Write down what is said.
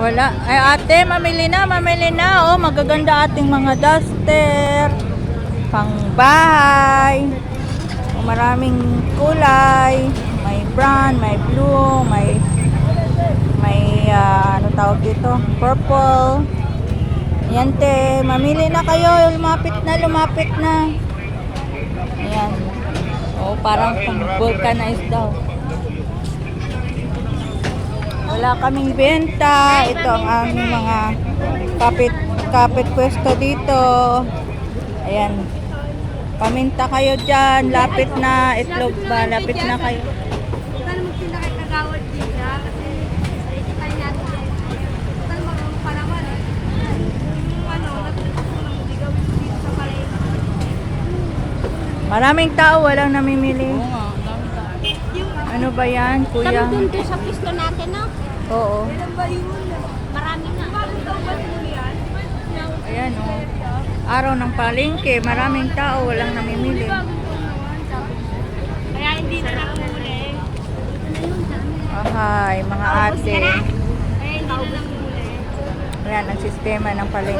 Wala. Ay ate, mamili na, mamili na. Oh, magaganda ating mga duster. Pang bahay. Oh, maraming kulay. May brown, may blue, may ano tawag dito? Purple. Ayan te, mamili na kayo. Lumapit na, lumapit na. Ayan. Oh, parang vulcanized daw. Wala kaming benta. Ito ang aming mga kapit pwesto dito. Ayan. Paminta kayo dyan. Lapit na. Itlog ba? Lapit na kayo. Kano magtinda kay Kagawad dito kasi tayo natin. Kano marunong pa naman. Natutunan mo di gawin dito sa palengke. Maraming tao. Walang namimili. Oo nga, ang dami tayo. Ano ba yan, kuya? Kami dun sa pisto natin, no? Oo. Marami na. Ayan o. Araw ng palengke. Maraming tao. Walang namimili. Kaya hindi na nakahuli. Ahay, mga ate. Kaya hindi na nakahuli. Ayan ang sistema ng palengke.